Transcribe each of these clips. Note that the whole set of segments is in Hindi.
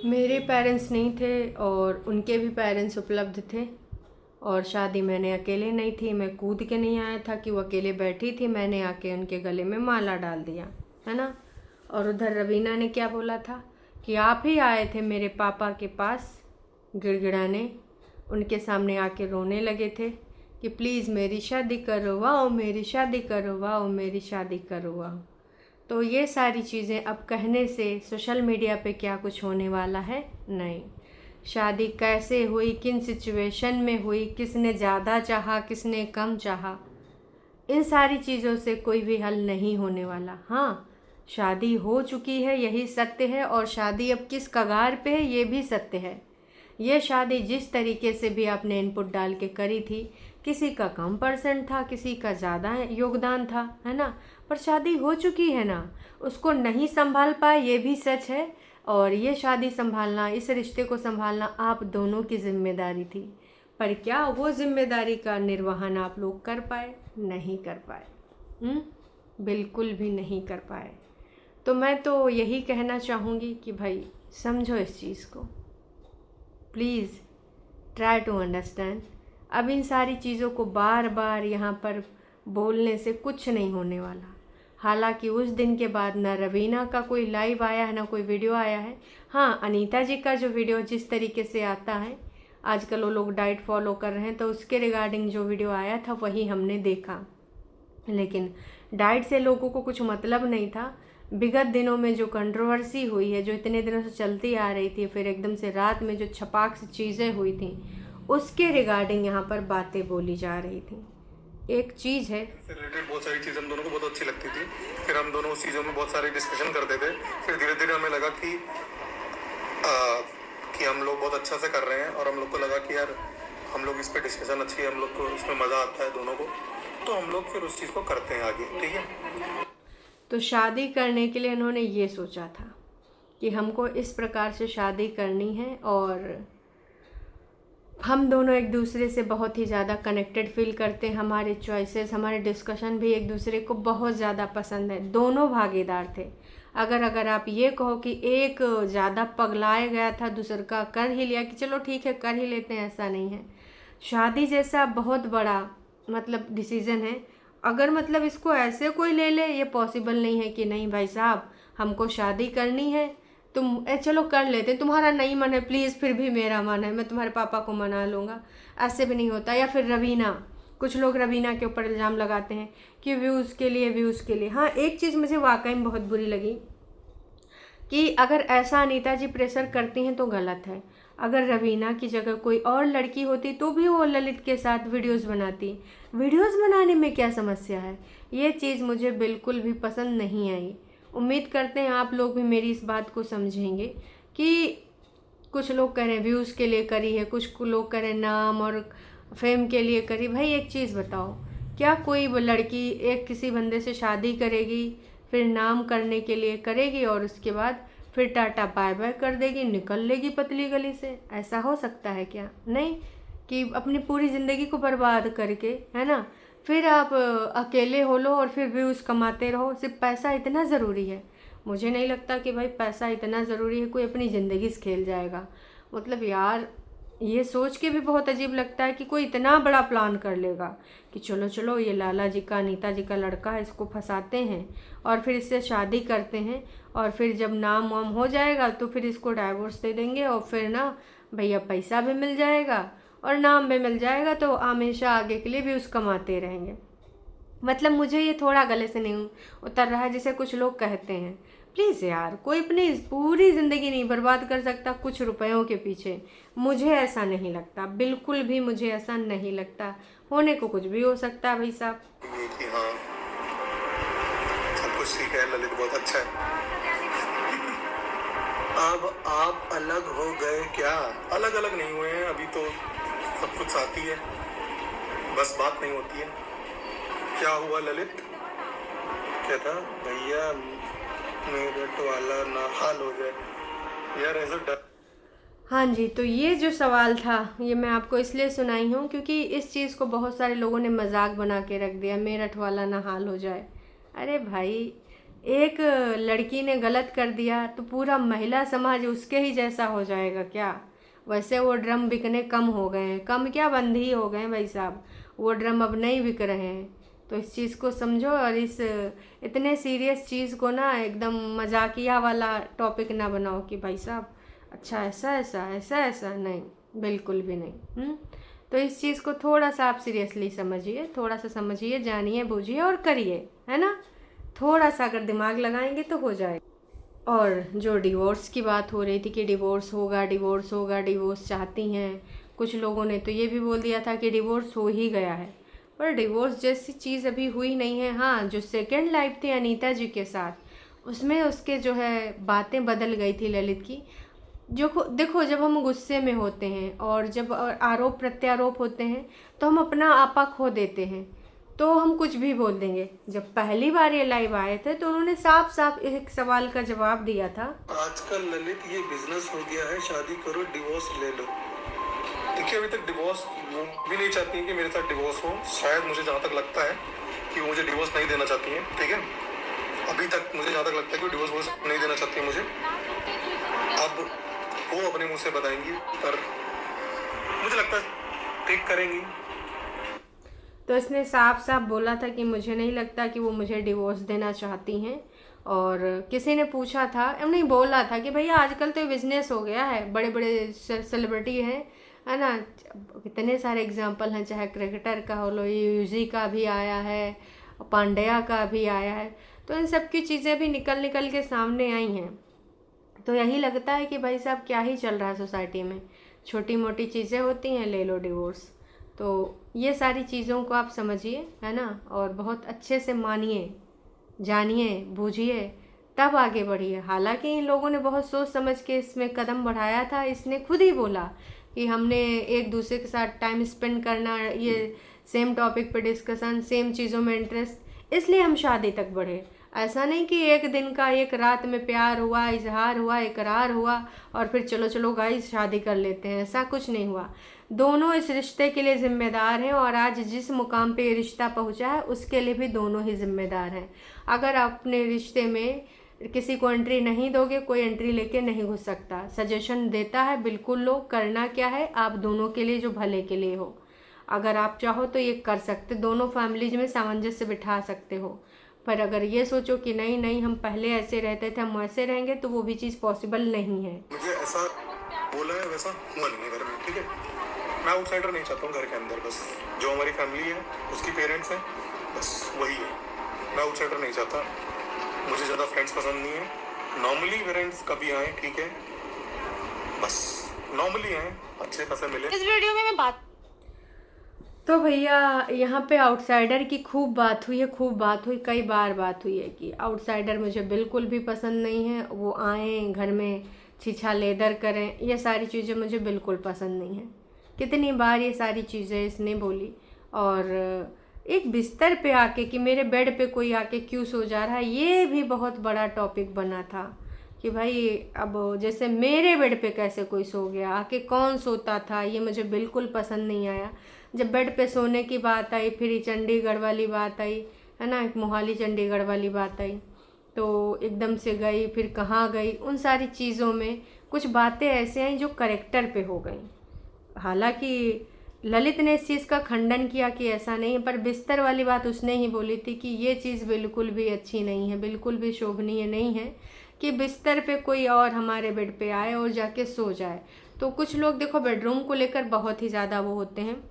मेरे पेरेंट्स नहीं थे और उनके भी पेरेंट्स उपलब्ध थे। और शादी मैंने अकेले नहीं थी, मैं कूद के नहीं आया था कि वो अकेले बैठी थी, मैंने आके उनके गले में माला डाल दिया, है ना। और उधर रवीना ने क्या बोला था कि आप ही आए थे मेरे पापा के पास गिड़गिड़ाने, उनके सामने आके रोने लगे थे कि प्लीज़ मेरी शादी करवाओ, मेरी शादी करवाओ, मेरी शादी करवाओ। तो ये सारी चीज़ें अब कहने से सोशल मीडिया पे क्या कुछ होने वाला है? नहीं। शादी कैसे हुई, किन सिचुएशन में हुई, किसने ज़्यादा चाहा, किसने कम चाहा, इन सारी चीज़ों से कोई भी हल नहीं होने वाला। हाँ, शादी हो चुकी है, यही सत्य है, और शादी अब किस कगार पे है ये भी सत्य है। ये शादी जिस तरीके से भी आपने इनपुट डाल के करी थी, किसी का कम परसेंट था, किसी का ज़्यादा योगदान था, है ना, पर शादी हो चुकी है ना। उसको नहीं संभाल पाए ये भी सच है, और ये शादी संभालना, इस रिश्ते को संभालना आप दोनों की जिम्मेदारी थी। पर क्या वो जिम्मेदारी का निर्वहन आप लोग कर पाए? नहीं कर पाए। बिल्कुल भी नहीं कर पाए। तो मैं तो यही कहना चाहूँगी कि भाई समझो इस चीज़ को, प्लीज़ ट्राई टू अंडरस्टैंड। अब इन सारी चीज़ों को बार बार यहाँ पर बोलने से कुछ नहीं होने वाला। हालांकि उस दिन के बाद ना रवीना का कोई लाइव आया है, ना कोई वीडियो आया है। हाँ, अनीता जी का जो वीडियो जिस तरीके से आता है, आजकल वो लोग डाइट फॉलो कर रहे हैं, तो उसके रिगार्डिंग जो वीडियो आया था वही हमने देखा। लेकिन डाइट से लोगों को कुछ मतलब नहीं था। विगत दिनों में जो कंट्रोवर्सी हुई है, जो इतने दिनों से चलती आ रही थी, फिर एकदम से रात में जो छपाक से चीज़ें हुई थी, उसके रिगार्डिंग यहाँ पर बातें बोली जा रही थी। एक चीज़ है, इससे रिलेटेड बहुत सारी चीज़ हम दोनों को बहुत अच्छी लगती थी। फिर हम दोनों उस चीज़ों में बहुत सारे डिस्कशन करते थे। फिर धीरे धीरे हमें लगा कि हम लोग बहुत अच्छा से कर रहे हैं, और हम लोग को लगा कि यार हम लोग इस पर डिस्कशन अच्छी है, हम लोग को इसमें मज़ा आता है दोनों को, तो हम लोग फिर उस चीज़ को करते हैं आगे। ठीक है। तो शादी करने के लिए इन्होंने ये सोचा था कि हमको इस प्रकार से शादी करनी है, और हम दोनों एक दूसरे से बहुत ही ज़्यादा कनेक्टेड फील करते हैं। हमारे चॉइसेस, हमारे डिस्कशन भी एक दूसरे को बहुत ज़्यादा पसंद है। दोनों भागीदार थे। अगर आप ये कहो कि एक ज़्यादा पगलाया गया था, दूसरा का कर ही लिया कि चलो ठीक है कर ही लेते हैं, ऐसा नहीं है। शादी जैसा बहुत बड़ा मतलब डिसीज़न है, अगर मतलब इसको ऐसे कोई ले ले, ये पॉसिबल नहीं है कि नहीं भाई साहब हमको शादी करनी है, तुम चलो कर लेते हैं, तुम्हारा नहीं मन है प्लीज़, फिर भी मेरा मन है, मैं तुम्हारे पापा को मना लूँगा, ऐसे भी नहीं होता। या फिर रवीना, कुछ लोग रवीना के ऊपर इल्ज़ाम लगाते हैं कि व्यूज़ के लिए, व्यूज़ के लिए। हाँ, एक चीज़ मुझे वाकई में बहुत बुरी लगी कि अगर ऐसा अनीता जी प्रेशर करती हैं तो गलत है। अगर रवीना की जगह कोई और लड़की होती तो भी वो ललित के साथ वीडियोस बनाती। वीडियोस बनाने में क्या समस्या है? ये चीज़ मुझे बिल्कुल भी पसंद नहीं आई। उम्मीद करते हैं आप लोग भी मेरी इस बात को समझेंगे कि कुछ लोग कह रहे हैं व्यूज़ के लिए करी है, कुछ लोग कह रहे हैं नाम और फेम के लिए करी। भाई एक चीज़ बताओ, क्या कोई लड़की एक किसी बंदे से शादी करेगी, फिर नाम करने के लिए करेगी, और उसके बाद फिर टाटा बाय बाय कर देगी, निकल लेगी पतली गली से? ऐसा हो सकता है क्या? नहीं, कि अपनी पूरी ज़िंदगी को बर्बाद करके, है ना, फिर आप अकेले हो लो और फिर व्यूज़ कमाते रहो। सिर्फ पैसा इतना ज़रूरी है? मुझे नहीं लगता कि भाई पैसा इतना ज़रूरी है, कोई अपनी ज़िंदगी से खेल जाएगा। मतलब यार, ये सोच के भी बहुत अजीब लगता है कि कोई इतना बड़ा प्लान कर लेगा कि चलो चलो ये लाला जी का, अनीता जी का लड़का है, इसको फंसाते हैं और फिर इससे शादी करते हैं, और फिर जब नाम वाम हो जाएगा तो फिर इसको डाइवोर्स दे देंगे, और फिर ना भैया पैसा भी मिल जाएगा और नाम भी मिल जाएगा, तो हमेशा आगे के लिए भी उस कमाते रहेंगे। मतलब मुझे ये थोड़ा गले से नहीं उतर रहा है जिसे कुछ लोग कहते हैं। प्लीज़ यार, कोई अपनी पूरी ज़िंदगी नहीं बर्बाद कर सकता कुछ रुपयों के पीछे। मुझे ऐसा नहीं लगता, बिल्कुल भी मुझे ऐसा नहीं लगता। होने को कुछ भी हो सकता है भाई साहब। ये कि हाँ सब कुछ ठीक है, ललित बहुत अच्छा है। अब आप अलग हो गए क्या? अलग अलग नहीं हुए हैं, अभी तो सब कुछ साथ ही है, बस बात नहीं होती है। क्या हुआ ललित? क्या था भैया, मेरठ वाला ना हाल हो जाए यार, ऐसा डर। हाँ जी, तो ये जो सवाल था ये मैं आपको इसलिए सुनाई हूँ क्योंकि इस चीज़ को बहुत सारे लोगों ने मजाक बना के रख दिया, मेरठ वाला ना हाल हो जाए। अरे भाई, एक लड़की ने गलत कर दिया तो पूरा महिला समाज उसके ही जैसा हो जाएगा क्या? वैसे वो ड्रम बिकने कम हो गए हैं, कम क्या बंद ही हो गए हैं भाई साहब, वो ड्रम अब नहीं बिक रहे हैं। तो इस चीज़ को समझो और इस इतने सीरियस चीज़ को ना एकदम मजाकिया वाला टॉपिक ना बनाओ कि भाई साहब अच्छा ऐसा ऐसा ऐसा ऐसा, नहीं बिल्कुल भी नहीं। तो इस चीज़ को थोड़ा सा आप सीरियसली समझिए, थोड़ा सा समझिए, जानिए, बूझिए और करिए, है ना। थोड़ा सा अगर दिमाग लगाएंगे तो हो जाएगा। और जो डिवोर्स की बात हो रही थी कि डिवोर्स होगा डिवोर्स होगा, डिवोर्स चाहती हैं, कुछ लोगों ने तो ये भी बोल दिया था कि डिवोर्स हो ही गया है, पर डिवोर्स जैसी चीज़ अभी हुई नहीं है। हाँ, जो सेकंड लाइफ थी अनीता जी के साथ, उसमें उसके जो है बातें बदल गई थी ललित की। जो देखो, जब हम गुस्से में होते हैं और जब आरोप प्रत्यारोप होते हैं तो हम अपना आपा खो देते हैं, तो हम कुछ भी बोल देंगे। जब पहली बार ये लाइव आए थे तो उन्होंने साफ साफ एक सवाल का जवाब दिया था। आजकल ललित ये बिजनेस हो गया है, शादी करो डिवोर्स ले लो। देखिए अभी तक डिवोर्स वो भी नहीं चाहती है कि मेरे साथ डिवोर्स हो। शायद मुझे जहाँ तक लगता है कि वो मुझे डिवोर्स नहीं देना चाहती हैं, ठीक है। अभी तक मुझे जहाँ तक लगता है कि वो डिवोर्स नहीं देना चाहती है मुझे। अब वो अपने मुंह से बताएंगी, पर मुझे लगता है ठीक करेंगी। तो इसने साफ साफ बोला था कि मुझे नहीं लगता कि वो मुझे डिवोर्स देना चाहती हैं। और किसी ने पूछा था, नहीं बोला था कि भैया आजकल तो बिजनेस हो गया है, बड़े बड़े सेलिब्रिटी हैं, है ना, कितने सारे एग्जांपल हैं, चाहे क्रिकेटर का हो लो, यूजी का भी आया है, पांड्या का भी आया है, तो इन सब की चीज़ें भी निकल निकल के सामने आई हैं। तो यही लगता है कि भाई साहब क्या ही चल रहा है सोसाइटी में, छोटी मोटी चीज़ें होती हैं, ले लो डिवोर्स। तो ये सारी चीज़ों को आप समझिए, है ना, और बहुत अच्छे से मानिए, जानिए, बूझिए, तब आगे बढ़िए। हालांकि इन लोगों ने बहुत सोच समझ के इसमें कदम बढ़ाया था। इसने खुद ही बोला कि हमने एक दूसरे के साथ टाइम स्पेंड करना, ये सेम टॉपिक पे डिस्कशन, सेम चीज़ों में इंटरेस्ट, इसलिए हम शादी तक बढ़े। ऐसा नहीं कि एक दिन का, एक रात में प्यार हुआ, इजहार हुआ, इकरार हुआ और फिर चलो चलो गाइस शादी कर लेते हैं, ऐसा कुछ नहीं हुआ। दोनों इस रिश्ते के लिए जिम्मेदार हैं और आज जिस मुकाम पे ये रिश्ता पहुंचा है उसके लिए भी दोनों ही जिम्मेदार हैं। अगर आप अपने रिश्ते में किसी को एंट्री नहीं दोगे, कोई एंट्री लेके नहीं घुस सकता। सजेशन देता है, बिल्कुल लो, करना क्या है आप दोनों के लिए, जो भले के लिए हो। अगर आप चाहो तो ये कर सकते, दोनों फैमिलीज में सामंजस्य बिठा सकते हो। पर अगर ये सोचो कि नहीं नहीं हम पहले ऐसे रहते थे, हम वैसे रहेंगे, तो वो भी चीज़ पॉसिबल नहीं है। मुझे ऐसा बोला है वैसा हुआ नहीं है घर में, ठीक है। मैं आउटसाइडर नहीं चाहता हूँ घर के अंदर, बस जो हमारी फैमिली है उसकी पेरेंट्स हैं, बस वही है। मैं आउटसाइडर नहीं चाहता, मुझे ज़्यादा फ्रेंड्स पसंद नहीं है। नॉर्मली फ्रेंड्स कभी आए, ठीक है, बस नॉर्मली आए, अच्छे खासे मिले। इस वीडियो में मैं बात तो भैया यहाँ पे आउटसाइडर की खूब बात हुई है, खूब बात हुई, कई बार बात हुई है कि आउटसाइडर मुझे बिल्कुल भी पसंद नहीं है। वो आए घर में छीछा लेदर करें, ये सारी चीज़ें मुझे बिल्कुल पसंद नहीं है। कितनी बार ये सारी चीज़ें इसने बोली। और एक बिस्तर पे आके कि मेरे बेड पे कोई आके क्यों सो जा रहा है, ये भी बहुत बड़ा टॉपिक बना था कि भाई अब जैसे मेरे बेड पे कैसे कोई सो गया, आके कौन सोता था, ये मुझे बिल्कुल पसंद नहीं आया। जब बेड पे सोने की बात आई, फिर ये चंडीगढ़ वाली बात आई, है ना, एक मोहाली चंडीगढ़ वाली बात आई, तो एकदम से गई, फिर कहाँ गई, उन सारी चीज़ों में कुछ बातें ऐसे आई जो करेक्टर पे हो गई। हालांकि ललित ने इस चीज़ का खंडन किया कि ऐसा नहीं है, पर बिस्तर वाली बात उसने ही बोली थी कि ये चीज़ बिल्कुल भी अच्छी नहीं है, बिल्कुल भी शोभनीय नहीं है कि बिस्तर पे कोई और हमारे बेड पे आए और जाके सो जाए। तो कुछ लोग देखो बेडरूम को लेकर बहुत ही ज़्यादा वो होते हैं।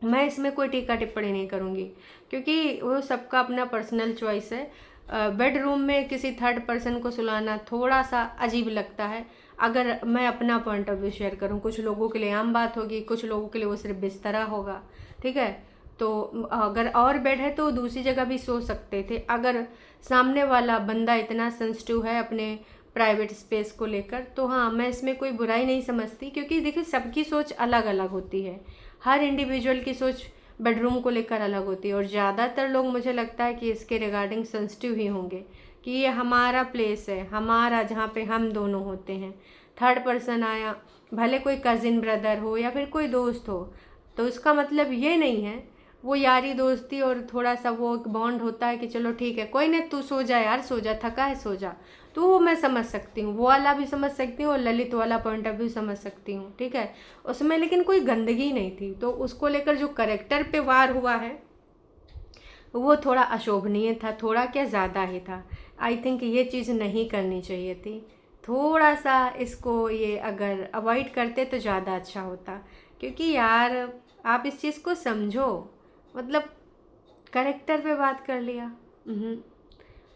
मैं इसमें कोई टीका टिप्पणी नहीं करूँगी क्योंकि वो सबका अपना पर्सनल चॉइस है। बेडरूम में किसी थर्ड पर्सन को सुलाना थोड़ा सा अजीब लगता है। अगर मैं अपना पॉइंट ऑफ व्यू शेयर करूँ, कुछ लोगों के लिए आम बात होगी, कुछ लोगों के लिए वो सिर्फ बिस्तरा होगा, ठीक है। तो अगर और बेड है तो दूसरी जगह भी सो सकते थे। अगर सामने वाला बंदा इतना सेंसिटिव है अपने प्राइवेट स्पेस को लेकर, तो हाँ, मैं इसमें कोई बुराई नहीं समझती क्योंकि देखिए सबकी सोच अलग अलग होती है। हर इंडिविजुअल की सोच बेडरूम को लेकर अलग होती है और ज़्यादातर लोग मुझे लगता है कि इसके रिगार्डिंग सेंसिटिव ही होंगे कि ये हमारा प्लेस है, हमारा, जहाँ पे हम दोनों होते हैं। थर्ड पर्सन आया, भले कोई कज़िन ब्रदर हो या फिर कोई दोस्त हो, तो उसका मतलब ये नहीं है, वो यारी दोस्ती और थोड़ा सा वो एक बॉन्ड होता है कि चलो ठीक है, कोई नहीं, तू सो जा यार, सो जा, थका है सो जा, तो वो मैं समझ सकती हूँ, वो वाला भी समझ सकती हूँ और ललित वाला पॉइंट ऑफ व्यू समझ सकती हूँ, ठीक है। उसमें लेकिन कोई गंदगी नहीं थी, तो उसको लेकर जो करेक्टर पे वार हुआ है वो थोड़ा अशोभनीय था, थोड़ा क्या ज़्यादा ही था। आई थिंक ये चीज़ नहीं करनी चाहिए थी, थोड़ा सा इसको ये अगर अवॉइड करते तो ज़्यादा अच्छा होता, क्योंकि यार आप इस चीज़ को समझो, मतलब करेक्टर पे बात कर लिया।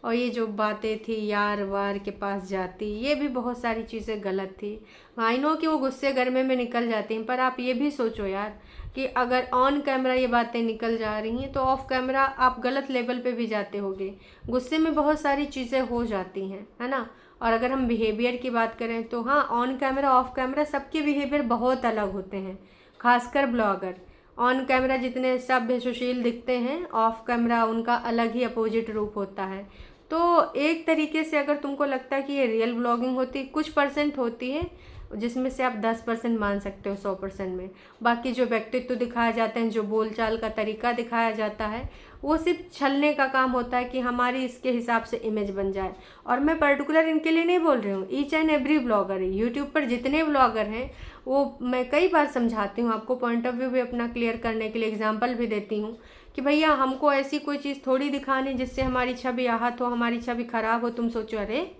और ये जो बातें थी यार वार के पास जाती, ये भी बहुत सारी चीज़ें गलत थी। आई नो कि वो गुस्से गर्मे में निकल जाती हैं, पर आप ये भी सोचो यार कि अगर ऑन कैमरा ये बातें निकल जा रही हैं तो ऑफ कैमरा आप गलत लेवल पे भी जाते होगे, गुस्से में बहुत सारी चीज़ें हो जाती हैं, है ना। और अगर हम बिहेवियर की बात करें तो हाँ, ऑन कैमरा ऑफ कैमरा सबके बिहेवियर बहुत अलग होते हैं, खासकर ब्लॉगर। ऑन कैमरा जितने सभ्य सुशील दिखते हैं, ऑफ कैमरा उनका अलग ही अपोजिट रूप होता है। तो एक तरीके से अगर तुमको लगता है कि ये रियल ब्लॉगिंग होती, कुछ परसेंट होती है जिसमें से आप 10% मान सकते हो 100% में, बाकी जो व्यक्तित्व दिखाए जाते हैं, जो बोलचाल का तरीका दिखाया जाता है, वो सिर्फ छलने का काम होता है कि हमारी इसके हिसाब से इमेज बन जाए। और मैं पर्टिकुलर इनके लिए नहीं बोल रही हूँ, ईच एंड एवरी ब्लॉगर है, यूट्यूब पर जितने ब्लॉगर हैं वो मैं कई बार समझाती हूँ आपको, पॉइंट ऑफ व्यू भी अपना क्लियर करने के लिए एग्जाम्पल भी देती हूँ कि भैया हमको ऐसी कोई चीज़ थोड़ी दिखानी जिससे हमारी छवि आहत हो, हमारी छवि खराब हो, तुम सोचो अरे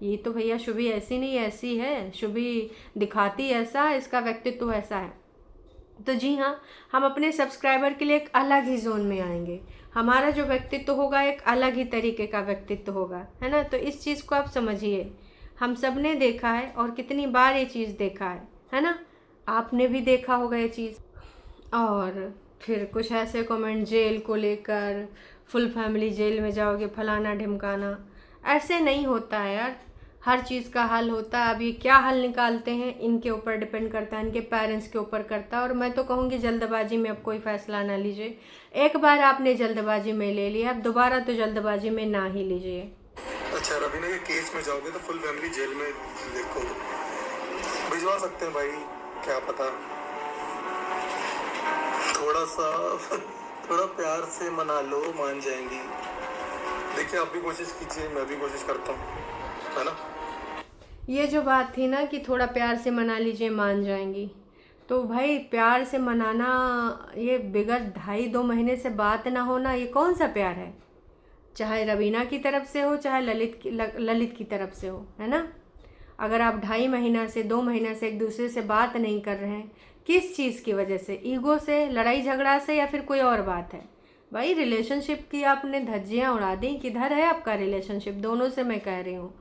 ये तो भैया शुभी ऐसी नहीं ऐसी है, शुभी दिखाती ऐसा, इसका व्यक्तित्व ऐसा है। तो जी हाँ, हम अपने सब्सक्राइबर के लिए एक अलग ही जोन में आएंगे, हमारा जो व्यक्तित्व होगा एक अलग ही तरीके का व्यक्तित्व होगा, है ना। तो इस चीज़ को आप समझिए, हम सब ने देखा है और कितनी बार ये चीज़ देखा है ना। आपने भी देखा होगा ये चीज़। और फिर कुछ ऐसे कमेंट जेल को लेकर, फुल फैमिली जेल में जाओगे, फलाना ढिमकाना, ऐसे नहीं होता है यार, हर चीज़ का हल होता है। अब ये क्या हल निकालते हैं इनके ऊपर डिपेंड करता है, इनके पेरेंट्स के ऊपर करता है। और मैं तो कहूँगी जल्दबाजी में अब कोई फ़ैसला ना लीजिए, एक बार आपने जल्दबाजी में ले लिया, अब दोबारा तो जल्दबाजी में ना ही लीजिए। अच्छा, रवीना के केस में जाओगे तो फुल फैमिली जेल में देखो भिजवा सकते हैं भाई, क्या पता थोड़ा सा थोड़ा प्यार से मना लो, मान जाएंगी। देखिए आप भी कोशिश कीजिए, मैं भी कोशिश करता हूँ, है ना। ये जो बात थी ना कि थोड़ा प्यार से मना लीजिए मान जाएंगी, तो भाई प्यार से मनाना, ये बिगड़ 2.5-2 महीने से बात ना होना, ये कौन सा प्यार है। चाहे रवीना की तरफ से हो, चाहे ललित की तरफ से हो, है ना। अगर आप 2.5 महीना से 2 महीना से एक दूसरे से बात नहीं कर रहे हैं, किस चीज़ की वजह से, ईगो से, लड़ाई झगड़ा से, या फिर कोई और बात है। भाई रिलेशनशिप की आपने धज्जियाँ उड़ा दी, किधर है आपका रिलेशनशिप, दोनों से मैं कह रही हूँ।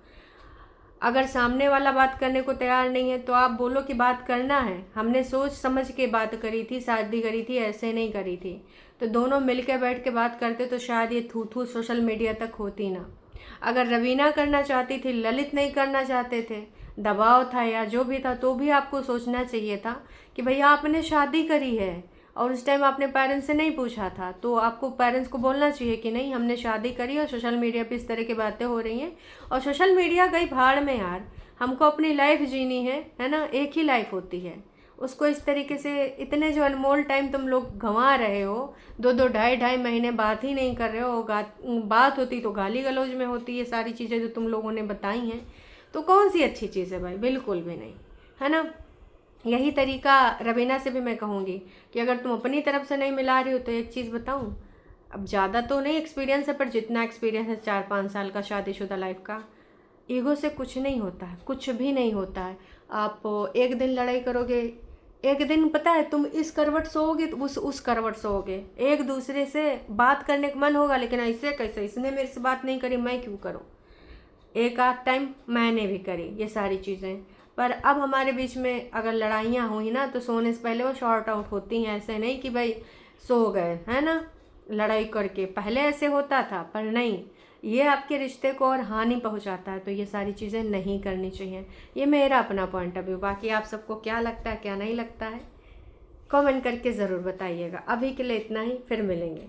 अगर सामने वाला बात करने को तैयार नहीं है तो आप बोलो कि बात करना है, हमने सोच समझ के बात करी थी, शादी करी थी, ऐसे नहीं करी थी। तो दोनों मिलकर बैठ के बात करते तो शायद ये थू थू सोशल मीडिया तक होती ना। अगर रवीना करना चाहती थी, ललित नहीं करना चाहते थे, दबाव था या जो भी था, तो भी आपको सोचना चाहिए था कि भैया आपने शादी करी है और उस टाइम आपने पेरेंट्स से नहीं पूछा था, तो आपको पेरेंट्स को बोलना चाहिए कि नहीं हमने शादी करी और सोशल मीडिया पे इस तरह की बातें हो रही हैं। और सोशल मीडिया गई भाड़ में यार, हमको अपनी लाइफ जीनी है ना, एक ही लाइफ होती है, उसको इस तरीके से इतने जो अनमोल टाइम तुम लोग गंवा रहे हो, 2-2 2.5 महीने बात ही नहीं कर रहे हो, बात होती तो गाली गलौज में होती, ये सारी चीज़ें जो तुम लोगों ने बताई हैं, तो कौन सी अच्छी चीज़ है भाई, बिल्कुल भी नहीं, है ना। यही तरीका रवीना से भी मैं कहूँगी कि अगर तुम अपनी तरफ से नहीं मिला रही हो तो एक चीज़ बताऊँ, अब ज़्यादा तो नहीं एक्सपीरियंस है, पर जितना एक्सपीरियंस है 4-5 साल का शादीशुदा लाइफ का, ईगो से कुछ नहीं होता है, कुछ भी नहीं होता है। आप एक दिन लड़ाई करोगे, एक दिन पता है तुम इस करवट सोओगे तो उस करवट सोओगे, एक दूसरे से बात करने का मन होगा, लेकिन ऐसे कैसे, इसने मेरे से बात नहीं करी, मैं क्यों करूँ। एक आध टाइम मैंने भी करी ये सारी चीज़ें, पर अब हमारे बीच में अगर लड़ाइयाँ हुई ना तो सोने से पहले वो शॉर्ट आउट होती हैं, ऐसे नहीं कि भाई सो गए, है ना, लड़ाई करके। पहले ऐसे होता था, पर नहीं, ये आपके रिश्ते को और हानि पहुंचाता है, तो ये सारी चीज़ें नहीं करनी चाहिए। ये मेरा अपना पॉइंट ऑफ व्यू, बाकी आप सबको क्या लगता है क्या नहीं लगता है कमेंट करके ज़रूर बताइएगा। अभी के लिए इतना ही, फिर मिलेंगे।